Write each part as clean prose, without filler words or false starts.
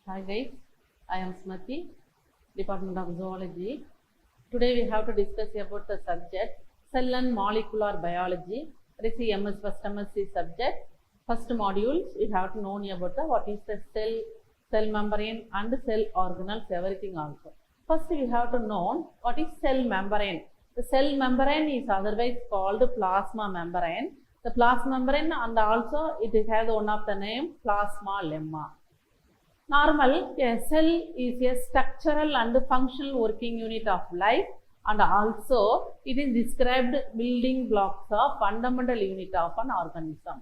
Hi guys, I am Sumathi, Department of Zoology. Today we have to discuss about the subject Cell and Molecular Biology. That is the MS first MSc subject. First module we have to know about what is the cell membrane and cell organelles, everything also. First we have to know what is cell membrane. The cell membrane is otherwise called plasma membrane. The plasma membrane and also it has one of the name plasma lemma. Normal, a cell is a structural and functional working unit of life, and also it is described building blocks of fundamental unit of an organism.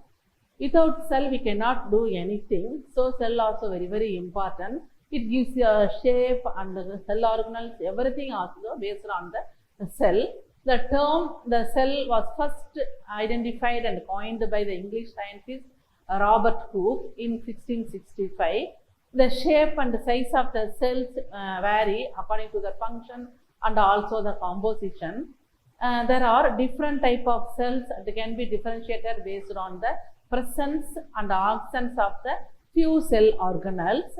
Without cell we cannot do anything, so cell also very important. It gives a shape and the cell organelles, everything also based on the cell. The term the cell was first identified and coined by the English scientist Robert Hooke in 1665. The shape and size of the cells vary according to the function and also the composition. There are different type of cells that can be differentiated based on the presence and absence of the few cell organelles.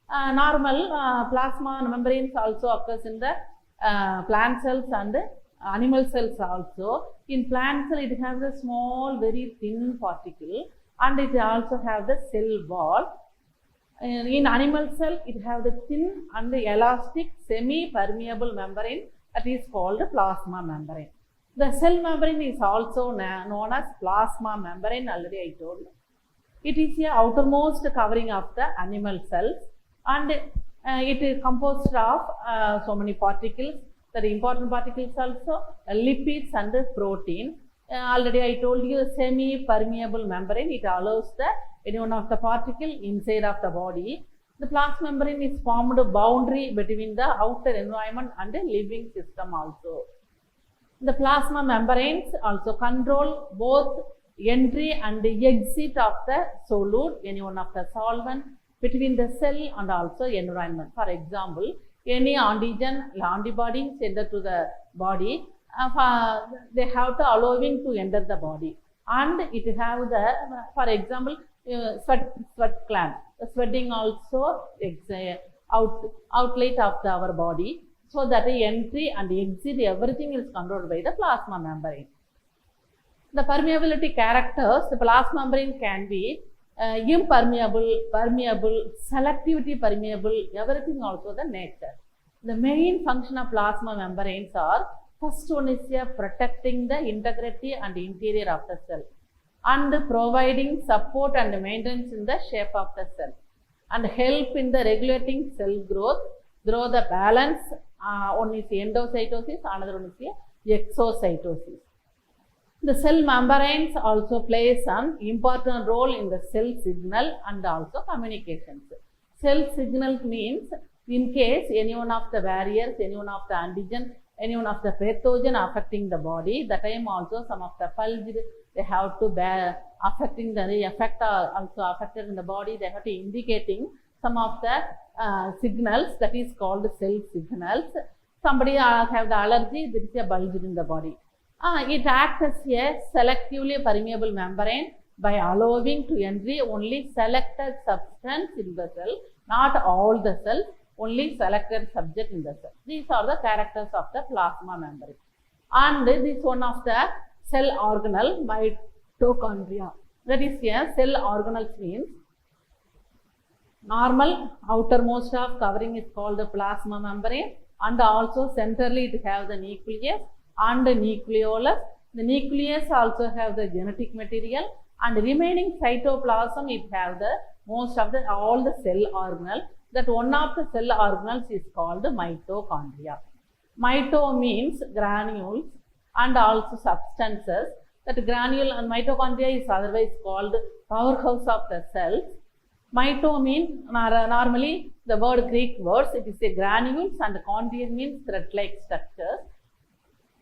Normal plasma membranes also occurs in the plant cells and animal cells also. In plant cell it has a small very thin particle and it also have the cell wall. In animal cell, it have the thin and the elastic semi-permeable membrane that is called plasma membrane. The cell membrane is also known as plasma membrane, already I told you. It is the outermost covering of the animal cells and it is composed of so many particles. The important particles also lipids and protein. Already I told you semi-permeable membrane, it allows any one of the particle inside of the body. The plasma membrane is formed a boundary between the outer environment and the living system also. The plasma membranes also control both entry and exit of the solute, any one of the solvent, between the cell and also environment. For example, any antigen, antibody sent to the body, they have to allowing to enter the body, and it have the, for example, sweat gland. The sweating also outlet of our body, so that the entry and exit everything is controlled by the plasma membrane. The permeability characters, the plasma membrane can be impermeable, permeable, selectivity permeable, everything also the nature. The main function of plasma membranes are, first one is protecting the integrity and interior of the cell and providing support and maintenance in the shape of the cell and help in the regulating cell growth through the balance. One is endocytosis, another one is exocytosis. The cell membranes also plays an important role in the cell signal and also communications. Cell signal means in case any one of the barriers, any one of the antigen, any one of the pathogen affecting the body, that time also some of the pulse they have to bear affecting the effect are also affected in the body. They have to indicating some of the signals, that is called cell signals. Somebody have the allergy, there is a bulge in the body. It acts as a selectively permeable membrane by allowing to entry only selected substance in the cell, not all the cells, only selected subject in the cell. These are the characters of the plasma membrane. And this one of the cell organelle, mitochondria. That is a cell organelle means normal outermost of covering is called the plasma membrane, and also centrally it have the nucleus and the nucleolus. The nucleus also have the genetic material, and remaining cytoplasm it have the most of the all the cell organelle. That one of the cell organelles is called mitochondria. Mito means granules and also substances. That granule and mitochondria is otherwise called powerhouse of the cells. Mito means normally the word Greek words, it is a granules, and chondria means thread-like structures.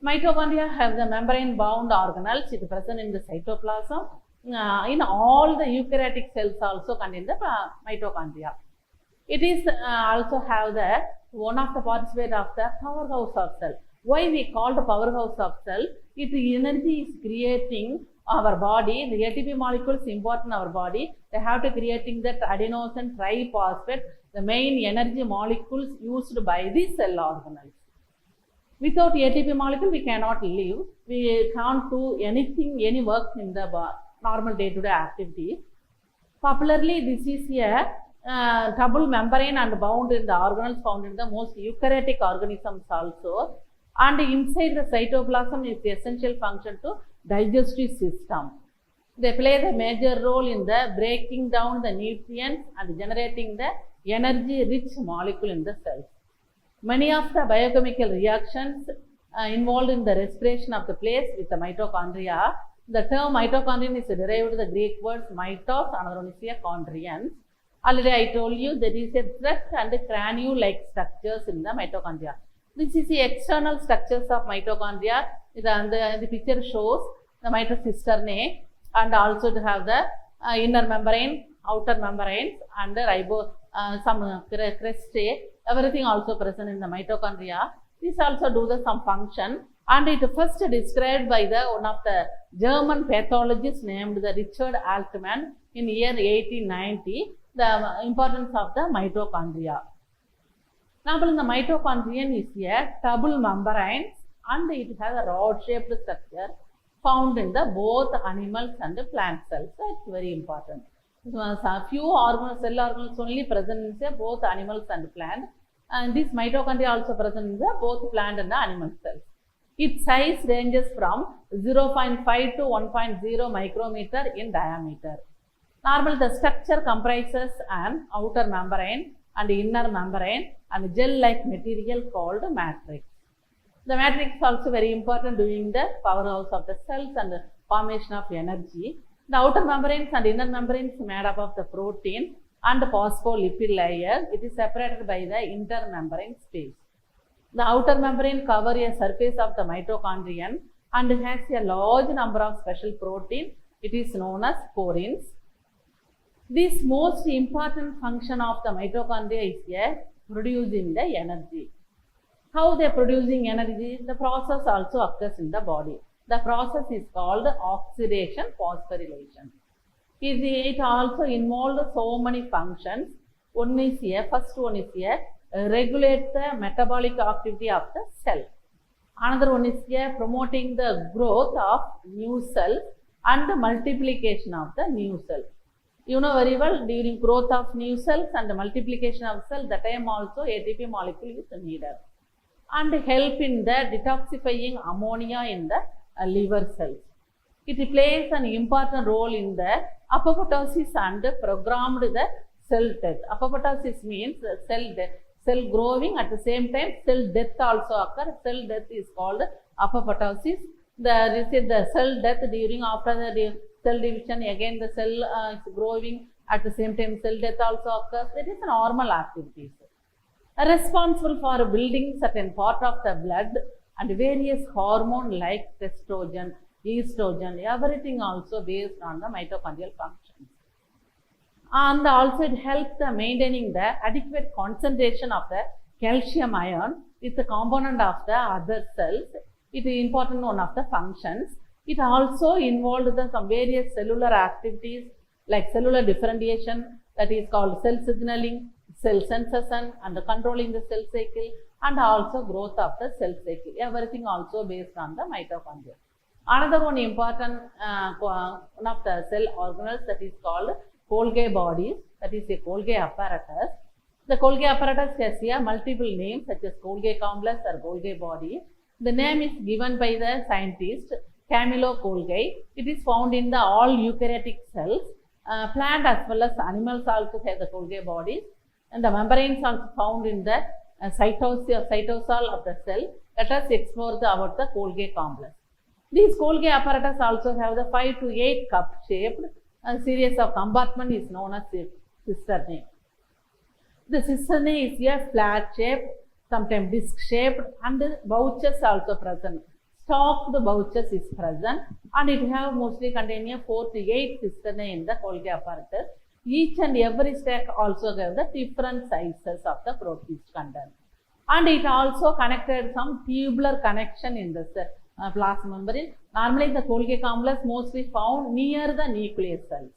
Mitochondria have the membrane bound organelles, it is present in the cytoplasm. In all the eukaryotic cells also contain the mitochondria. It is also have the one of the participate of the powerhouse of cell. Why we call the powerhouse of cell? Its energy is creating our body, the ATP molecules important in our body. They have to creating that adenosine triphosphate, the main energy molecules used by the cell organelles. Without ATP molecule, we cannot live. We can't do anything, any work in the normal day-to-day activities. Popularly, this is a double membrane and bound in the organelles found in the most eukaryotic organisms also. And inside the cytoplasm is the essential function to digestive system. They play the major role in the breaking down the nutrients and generating the energy-rich molecule in the cells. Many of the biochemical reactions involved in the respiration of the place with the mitochondria. The term mitochondrion is derived from the Greek words mitos, another one is a chondrion. Already I told you there is a thread and cranule-like structures in the mitochondria. This is the external structures of mitochondria. The picture shows the mitocisternae, and also to have the inner membrane, outer membranes, and the some crestae. Everything also present in the mitochondria. This also do some function, and it first described by one of the German pathologists named the Richard Altman in year 1890, the importance of the mitochondria. Now, the mitochondrion is a double membrane and it has a rod-shaped structure found in the both animals and the plant cells. So, it's very important. A few cell organelles only present in both animals and plant, and this mitochondria also present in the both plant and the animal cells. Its size ranges from 0.5 to 1.0 micrometer in diameter. Normally, the structure comprises an outer membrane and inner membrane and gel-like material called matrix. The matrix is also very important during the powerhouse of the cells and the formation of energy. The outer membranes and inner membranes made up of the protein and phospholipid layer. It is separated by the intermembrane space. The outer membrane covers a surface of the mitochondrion and has a large number of special proteins. It is known as porins. This most important function of the mitochondria is producing the energy. How they are producing energy? The process also occurs in the body. The process is called oxidation phosphorylation. It also involves so many functions. One is first one is regulate the metabolic activity of the cell. Another one is promoting the growth of new cells and the multiplication of the new cells. You know very well, during growth of new cells and the multiplication of cells, that time also ATP molecule is needed. And help in the detoxifying ammonia in the liver cells. It plays an important role in the apoptosis and programmed the cell death. Apoptosis means cell death, cell growing, at the same time cell death also occurs. Cell death is called apoptosis. The cell death during after the cell division, again the cell is growing, at the same time cell death also occurs. That is normal activities. Responsible for building certain part of the blood and various hormones like testosterone, estrogen, everything also based on the mitochondrial functions. And also it helps the maintaining the adequate concentration of the calcium ion. It's a component of the other cells. It is important one of the functions. It also involved some various cellular activities like cellular differentiation, that is called cell signaling, cell synthesis, and controlling the cell cycle, and also growth of the cell cycle. Everything also based on the mitochondria. Another one important one of the cell organelles, that is called Golgi bodies, that is a Golgi apparatus. The Golgi apparatus has multiple names such as Golgi complex or Golgi body. The name is given by the scientist Camillo Golgi. It is found in the all eukaryotic cells. Plant as well as animals also have the Golgi bodies, and the membranes also found in the cytosol of the cell. Let us explore about the Golgi complex. These Golgi apparatus also have the 5 to 8 cup shaped series of compartment is known as cisternae. The cisternae is a flat shaped, sometimes disc shaped, and the pouches also present. Stalked pouches is present, and it have mostly containing 4 to 8 cisternae in the Golgi apparatus. Each and every stack also have the different sizes of the protein content. And it also connected some tubular connection in the cell. plasma membrane. Normally the Golgi complex mostly found near the nucleus cells.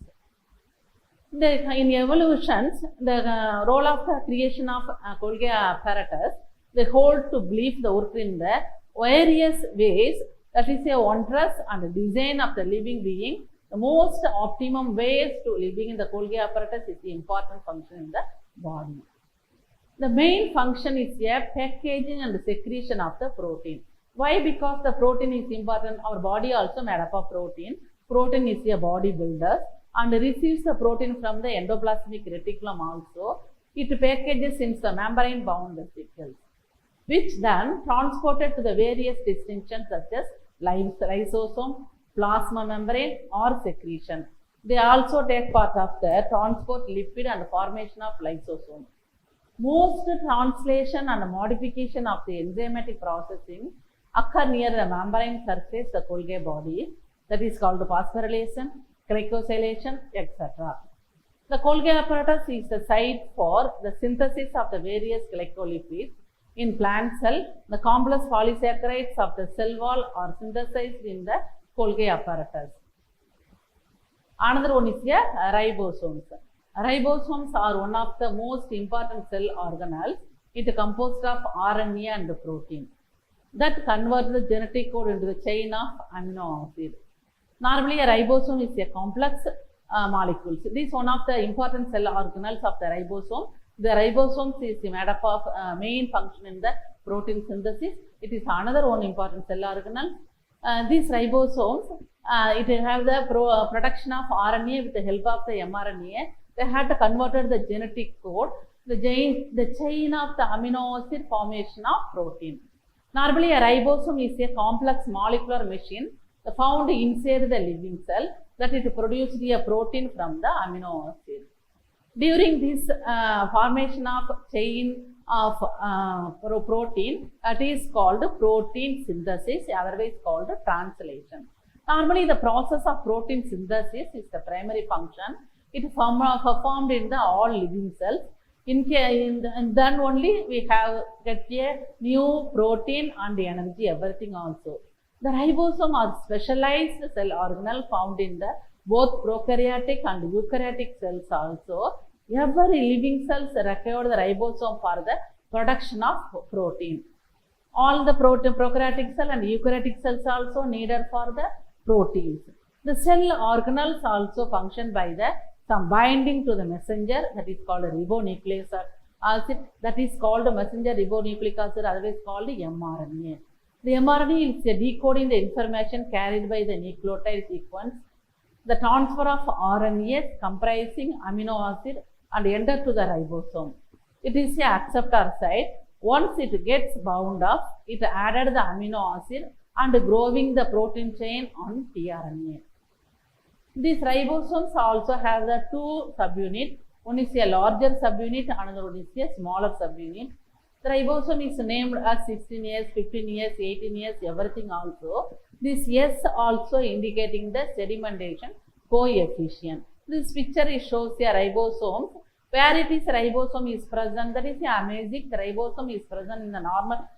In evolutions, the role of the creation of Golgi apparatus, they hold to believe the work in the various ways, that is a wondrous and design of the living being. The most optimum ways to living in the Golgi apparatus is the important function in the body. The main function is a packaging and secretion of the protein. Why? Because the protein is important. Our body also made up of protein. Protein is a body builder and receives the protein from the endoplasmic reticulum also. It packages in the membrane bound vesicles, which then transported to the various distinctions such as lysosome, plasma membrane or secretion. They also take part of the transport lipid and formation of lysosome. Most translation and modification of the enzymatic processing occur near the membrane surface, the Golgi body, that is called phosphorylation, glycosylation, etc. The Golgi apparatus is the site for the synthesis of the various glycolipids. In plant cell, the complex polysaccharides of the cell wall are synthesized in the Golgi apparatus. Another one is ribosomes. Ribosomes are one of the most important cell organelles. It is composed of RNA and protein that convert the genetic code into the chain of amino acid. Normally, a ribosome is a complex molecule. This is one of the important cell organelles of the ribosome. The ribosomes is made up of main function in the protein synthesis. It is another one important cell organelle. These ribosomes, it have the production of RNA with the help of the mRNA. They had to convert the genetic code, the chain of the amino acid formation of protein. Normally, a ribosome is a complex molecular machine found inside the living cell that it produces a protein from the amino acid. During this formation of chain of protein, that is called protein synthesis, otherwise called translation. Normally, the process of protein synthesis is the primary function. It is performed in the all living cells. And then only we get a new protein and energy, everything also. The ribosome are specialized cell organelle found in the both prokaryotic and eukaryotic cells also. Every living cells require the ribosome for the production of protein. All the prokaryotic cell and eukaryotic cells also needed for the proteins. The cell organelles also function by the some binding to the messenger, that is called ribonucleic acid, that is called messenger ribonucleic acid, otherwise called mRNA. The mRNA is decoding the information carried by the nucleotide sequence. The transfer of RNAs comprising amino acid and enter to the ribosome. It is a acceptor site. Once it gets bound up, it added the amino acid and growing the protein chain on tRNA. These ribosomes also have the two subunits. One is a larger subunit, another one is a smaller subunit. The ribosome is named as 16S, 15S, 18S, everything also. This S also indicating the sedimentation coefficient. This picture shows a ribosome. Where it is ribosome is present, that is amazing. The ribosome is present in the normal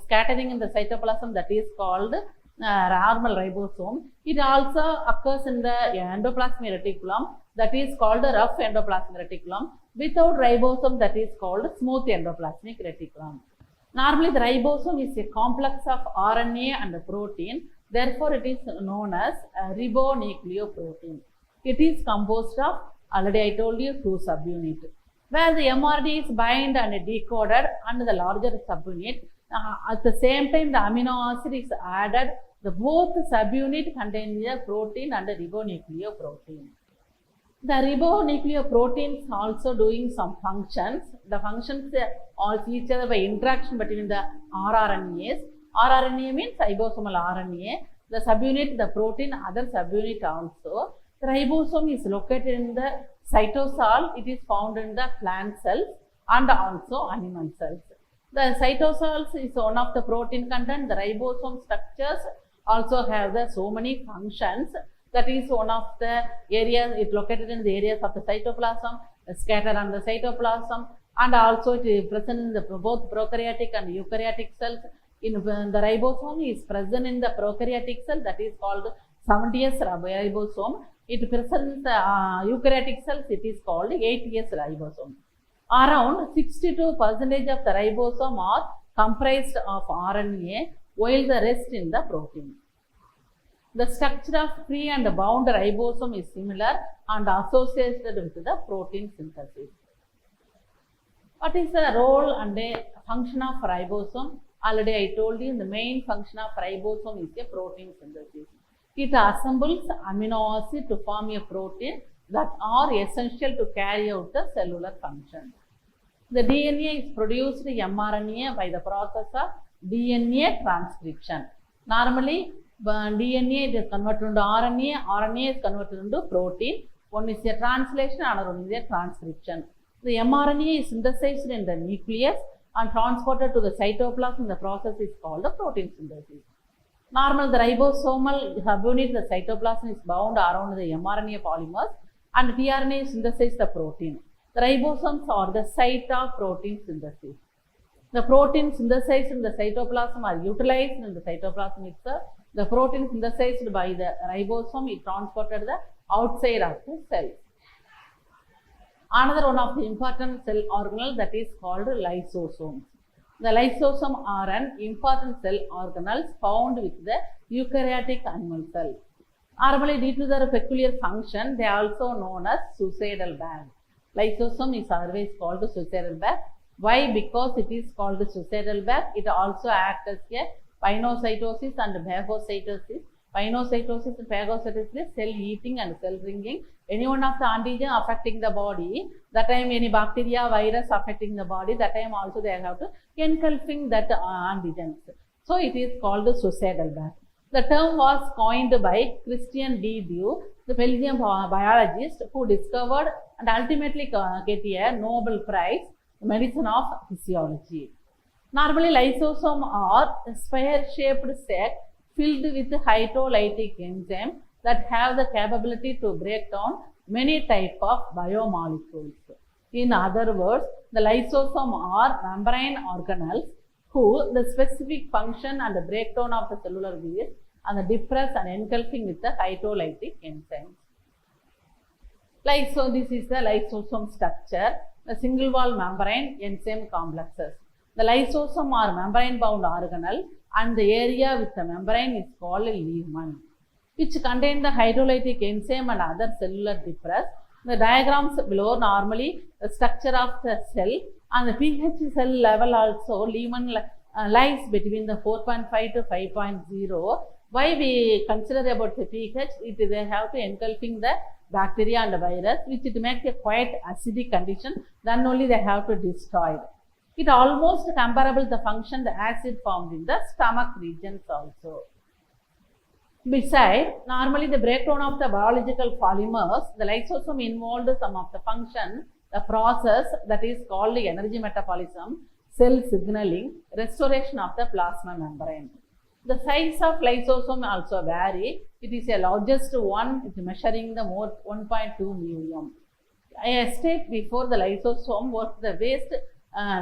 scattering in the cytoplasm, that is called normal ribosome. It also occurs in the endoplasmic reticulum, that is called rough endoplasmic reticulum. Without ribosome, that is called smooth endoplasmic reticulum. Normally, the ribosome is a complex of RNA and protein. Therefore, it is known as ribonucleoprotein. It is composed of, already I told you, two subunits. Where the mRNA is bound and decoded under the larger subunit, at the same time the amino acid is added. The both subunit contain the protein and the ribonucleoprotein. The ribonucleoproteins also doing some functions. The functions all each other by interaction between the rRNAs. rRNA means ribosomal RNA. The subunit, the protein, other subunit also. The ribosome is located in the cytosol. It is found in the plant cells and also animal cells. The cytosols is one of the protein content. The ribosome structures also have the so many functions. That is one of the areas, it located in the areas of the cytoplasm, scattered on the cytoplasm, and also it is present in the both prokaryotic and eukaryotic cells. in the ribosome is present in the prokaryotic cell, that is called 70S ribosome. It presents eukaryotic cells, it is called 80S ribosome. Around 62% of the ribosome are comprised of RNA, while the rest in the protein. The structure of free and bound ribosome is similar and associated with the protein synthesis. What is the role and a function of ribosome? Already I told you the main function of ribosome is a protein synthesis. It assembles amino acid to form a protein that are essential to carry out the cellular function. The DNA is produced mRNA by the process of DNA transcription. Normally, DNA is converted into RNA, RNA is converted into protein. One is a translation, another one is a transcription. The mRNA is synthesized in the nucleus and transported to the cytoplasm. The process is called the protein synthesis. Normally, the ribosomal subunit, the cytoplasm is bound around the mRNA polymers and tRNA synthesizes the protein. The ribosomes are the site of protein synthesis. The protein synthesized in the cytoplasm are utilized in the cytoplasm itself. The protein synthesized by the ribosome is transported to the outside of the cell. Another one of the important cell organelle that is called lysosomes. The lysosome are an important cell organelles found with the eukaryotic animal cell. Normally, due to their peculiar function, they are also known as suicidal bag. Lysosome is always called suicidal bag. Why? Because it is called suicidal bag. It also acts as a pinocytosis and phagocytosis. Pinocytosis and phagocytosis is cell eating and cell ringing. Any one of the antigen affecting the body, that time any bacteria, virus affecting the body, that time also they have to engulfing that antigens. So it is called the suicidal bag. The term was coined by Christian D. Due, the Belgian biologist who discovered and ultimately get a Nobel Prize, medicine of physiology. Normally, lysosome are sphere-shaped sac filled with hydrolytic enzymes that have the capability to break down many types of biomolecules. In other words, the lysosome are membrane organelles who the specific function and the breakdown of the cellular waste and the depress and engulfing with the hydrolytic enzymes. So this is the lysosome structure, the single wall membrane enzyme complexes. The lysosome are membrane bound organelle and the area with the membrane is called lumen, which contain the hydrolytic enzyme and other cellular depress. The diagrams below normally the structure of the cell and the pH cell level also lumen lies between the 4.5 to 5.0. Why we consider about the pH? They have to engulfing the bacteria and the virus, which it makes a quite acidic condition. Then only they have to destroy it. It almost comparable to the function the acid formed in the stomach regions also. Besides, normally the breakdown of the biological polymers, the lysosome involved some of the function, the process that is called energy metabolism, cell signaling, restoration of the plasma membrane. The size of lysosome also vary. It is the largest one, it is measuring the more 1.2 million. I stated before the lysosome works the waste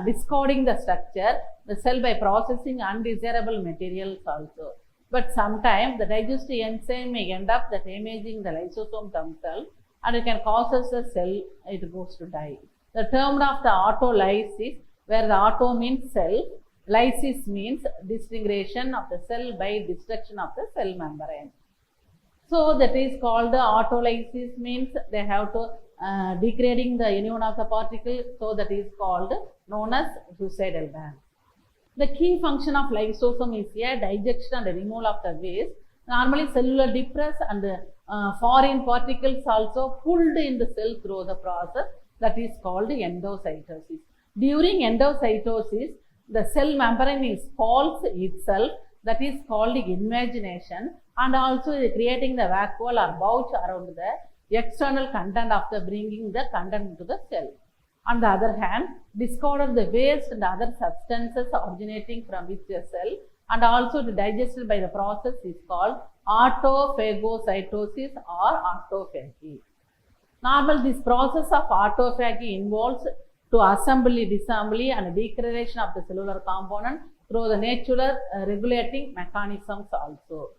discarding the structure, the cell by processing undesirable materials also. But sometimes the digestive enzyme may end up that damaging the lysosome themselves and it can cause the cell, it goes to die. The term of the autolysis, where the auto means cell, lysis means disintegration of the cell by destruction of the cell membrane. So that is called the autolysis, means they have to degrading the any one of the particles, so that is called known as suicidal bag. The key function of lysosome is a digestion and removal of the waste. Normally cellular depress and foreign particles also pulled in the cell through the process that is called endocytosis. During endocytosis, the cell membrane is falls itself, that is called invagination, and also creating the vacuole or pouch around the external content after bringing the content into the cell. On the other hand, discarded the waste and other substances originating from which the cell and also digested by the process is called autophagocytosis or autophagy. Normally, this process of autophagy involves to assembly, disassembly and degradation of the cellular component through the natural regulating mechanisms also.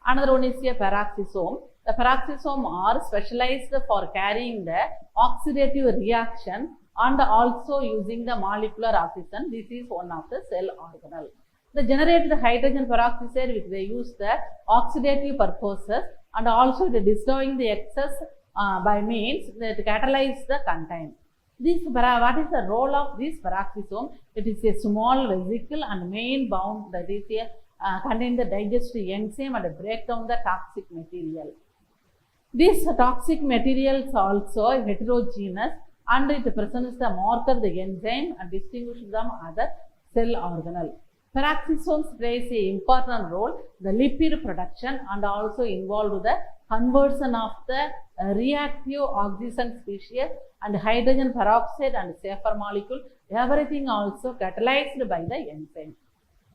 Another one is a peroxisome. The peroxisome are specialized for carrying the oxidative reaction and also using the molecular oxygen. This is one of the cell organelle. The generated hydrogen peroxide which they use the oxidative purposes and also the destroying the excess by means that catalyze the content. What is the role of this peroxisome? It is a small vesicle and main bound that is a contain the digestive enzyme and break down the toxic material. These toxic materials also heterogeneous and it presents the marker the enzyme and distinguishes them other cell organelle. Peroxisomes plays an important role the lipid production and also involved the conversion of the reactive oxygen species and hydrogen peroxide and safer molecule. Everything also catalyzed by the enzyme.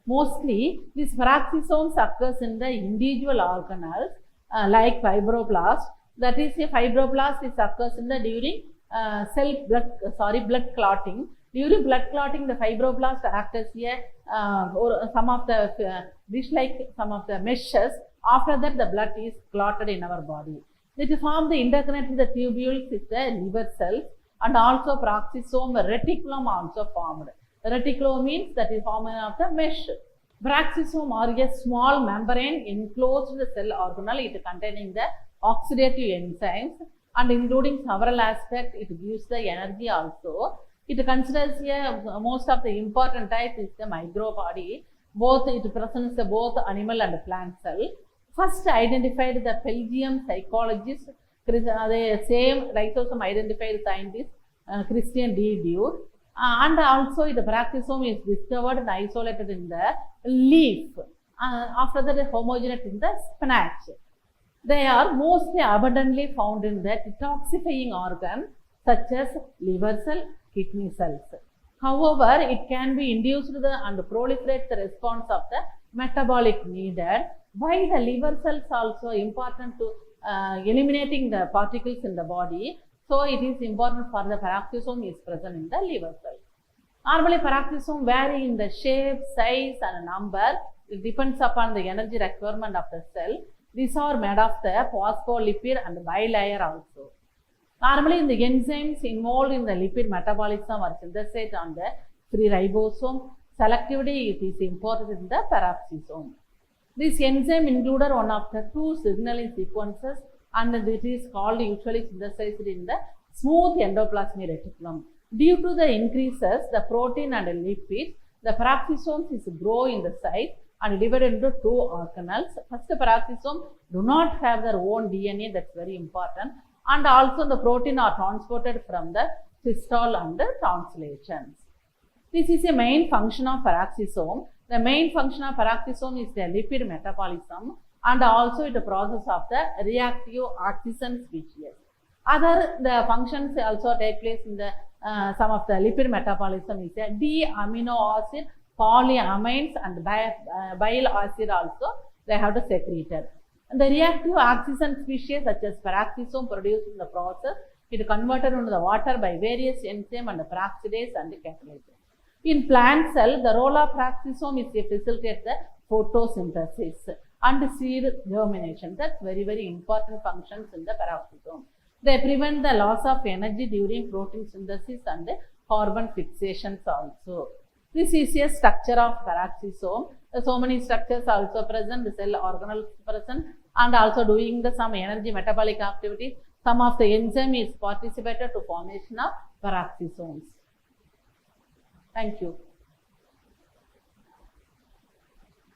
Mostly, these peroxisomes occurs in the individual organelles like fibroblast. That is, a fibroblast is occurs in the during blood clotting. During blood clotting, the fibroblast acts as some of the meshes. After that, the blood is clotted in our body. It form the interconnected the tubules with the liver cells and also peroxisome reticulum also formed. Reticulum means that is formation of the mesh. Peroxisome are a small membrane enclosed cell organelle. It containing the oxidative enzymes and including several aspects. It gives the energy also. It considers most of the important type is the microbody. Both it presents both animal and plant cell. First identified the Belgian psychologist, the same lysosome identified scientist Christian D. Dure. And also the peroxisome is discovered and isolated in the leaf. After that, homogeneous in the spinach. They are mostly abundantly found in the detoxifying organ such as liver cell, kidney cells. However, it can be induced and proliferate the response of the metabolic needed. Why the liver cells also important to eliminating the particles in the body. So, it is important for the peroxisome is present in the liver cell. Normally, peroxisome vary in the shape, size and number. It depends upon the energy requirement of the cell. These are made of the phospholipid and bilayer also. Normally, in the enzymes involved in the lipid metabolism are synthesized on the free ribosome. Selectivity it is imported in the peroxisome. This enzyme included one of the two signaling sequences and it is called usually synthesized in the smooth endoplasmic reticulum. Due to the increases the protein and lipids, the peroxisomes is grow in the size and divided into two organelles. First, the peroxisome do not have their own DNA, that's very important, and also the protein are transported from the cystole and the translations. This is a main function of peroxisome. The main function of peroxisome is the lipid metabolism and also the process of the reactive oxygen species. Other the functions also take place in the some of the lipid metabolism is a D-amino acid, polyamines and bile acid also they have to secreted. And the reactive oxygen species such as peroxisome produced in the process, it is converted into the water by various enzymes and peroxidase and catalysis. In plant cell, the role of peroxisome is to facilitate the photosynthesis and seed germination. That's very, very important functions in the peroxisome. They prevent the loss of energy during protein synthesis and carbon fixations also. This is a structure of peroxisome. So many structures also present, the cell organelles present and also doing the some energy metabolic activities. Some of the enzyme is participated to formation of peroxisomes. Thank you.